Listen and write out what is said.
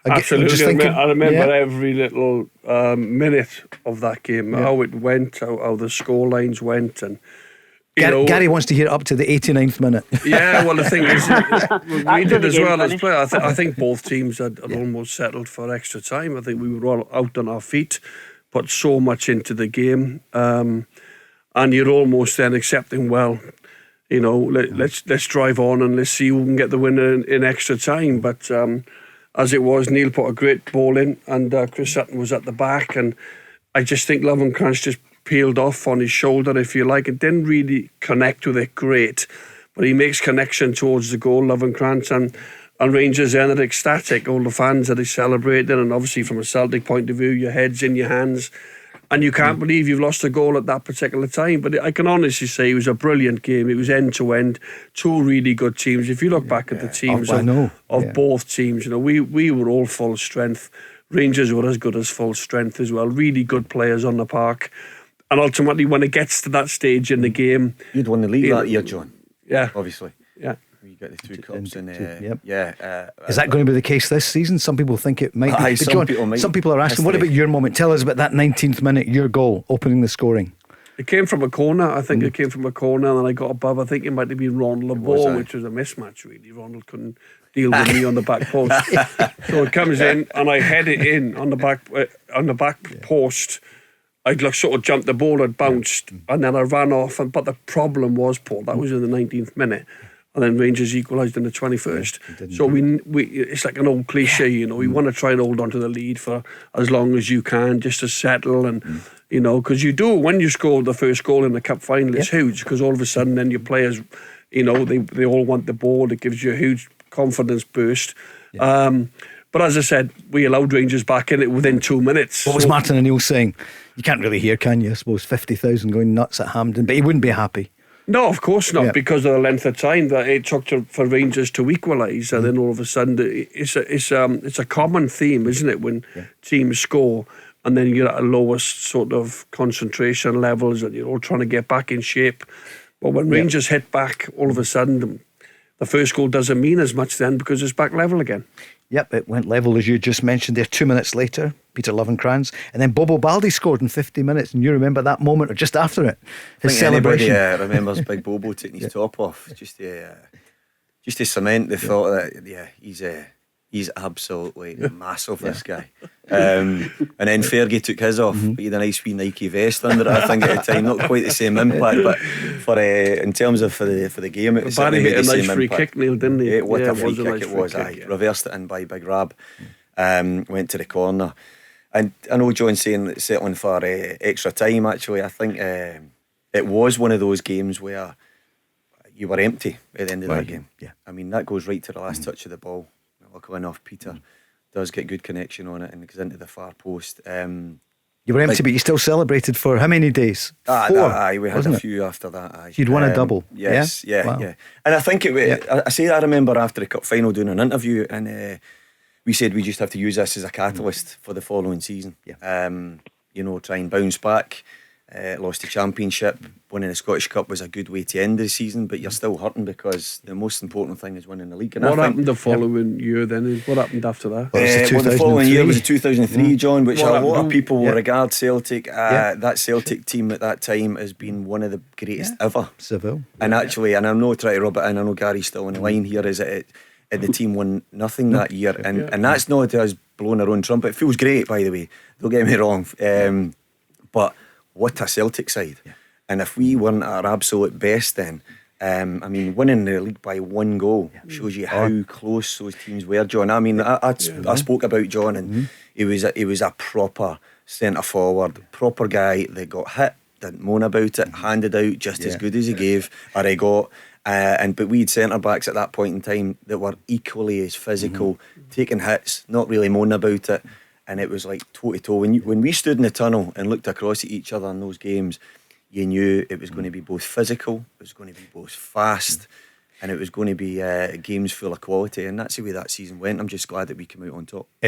Absolutely. I remember yeah. every little minute of that game, how it went, how the score lines went, and Gary wants to hear up to the 89th minute. Yeah, well, the thing is, we did as well as players. I think both teams had almost settled for extra time. I think we were all out on our feet, put so much into the game, and you're almost then accepting, well, let's drive on and let's see who can get the winner in extra time. But as it was, Neil put a great ball in, and Chris Sutton was at the back, and I just think Lovencrantz just peeled off on his shoulder, if you like. It didn't really connect with it great, but he makes connection towards the goal, Lovencrantz, and Rangers then are ecstatic. All the fans are celebrating, and obviously from a Celtic point of view, your head's in your hands, and you can't believe you've lost a goal at that particular time. But I can honestly say it was a brilliant game. It was end to end, two really good teams. If you look back at the teams of both teams, we were all full strength. Rangers were as good as full strength as well. Really good players on the park. And ultimately, when it gets to that stage in the game, you'd won the league that year, John. Yeah, obviously. Yeah, you get the two cups, and is that going to be the case this season? Some people think it might be. Some people are asking, what about your moment? Tell us about that 19th minute, your goal, opening the scoring. It came from a corner. I think it came from a corner, and then I got above. I think it might have been Ronald LeBeau, which was a mismatch, really. Ronald couldn't deal with me on the back post, so it comes in, and I head it in on the back post. I'd sort of jumped the ball, had bounced, and then I ran off. But the problem was, Paul, that was in the 19th minute, and then Rangers equalised in the 21st. So we it's like an old cliche, we want to try and hold on to the lead for as long as you can, just to settle, and because you do when you score the first goal in the cup final, it's huge, because all of a sudden then your players, they all want the ball. It gives you a huge confidence boost. But as I said, we allowed Rangers back in it within 2 minutes. What was Martin O'Neill saying? You can't really hear, can you? I suppose 50,000 going nuts at Hampden, but he wouldn't be happy. No, of course not, because of the length of time that it took for Rangers to equalise, and then all of a sudden it's a common theme, isn't it? When teams score, and then you're at a lowest sort of concentration levels, and you're all trying to get back in shape. But when Rangers hit back, all of a sudden the first goal doesn't mean as much then, because it's back level again. Yep, it went level, as you just mentioned there. 2 minutes later, Peter Lovencrantz, and then Bobo Baldi scored in 50 minutes, and you remember that moment, or just after it, his celebration. Anybody remembers Big Bobo taking his top off, just to cement the thought that he's absolutely massive, this guy. And then Fergie took his off, but he had a nice wee Nike vest under it, I think, at the time. Not quite the same impact, but in terms of for the game, it Barry hit a nice free kick, Neil, didn't he? What a free kick it was. Reversed it in by Big Rab, went to the corner. And I know John's saying settling for extra time. Actually, I think it was one of those games where you were empty at the end of that game. I mean, that goes right to the last touch of the ball. Luckily enough, Peter does get good connection on it and goes into the far post. You were empty, but you still celebrated for how many days? 4. We had a few after that. You'd won a double. Yes, yeah. And I think I remember after the cup final doing an interview, and we said we just have to use this as a catalyst for the following season. Try and bounce back. Lost the championship. Winning the Scottish Cup was a good way to end the season, but you're still hurting because the most important thing is winning the league. And what happened the following year then? What happened after that? The following year was 2003, John, which a lot of people will regard Celtic. That Celtic team at that time has been one of the greatest ever. Seville. And actually, and I'm not trying to rub it in, I know Gary's still on the line here, is it? And the team won nothing that year, and that's not us blowing our own trumpet. It feels great, by the way, don't get me wrong, but what a Celtic side. And if we weren't at our absolute best then, winning the league by 1 goal shows you how close those teams were, John. I mean, I spoke about John, and he was a proper centre forward, proper guy that got hit, didn't moan about it, handed out just as good as he gave, or he got. But we had centre backs at that point in time that were equally as physical, taking hits, not really moaning about it, and it was like toe to toe. When we stood in the tunnel and looked across at each other in those games, you knew it was going to be both physical, it was going to be both fast, and it was going to be games full of quality. And that's the way that season went. I'm just glad that we came out on top.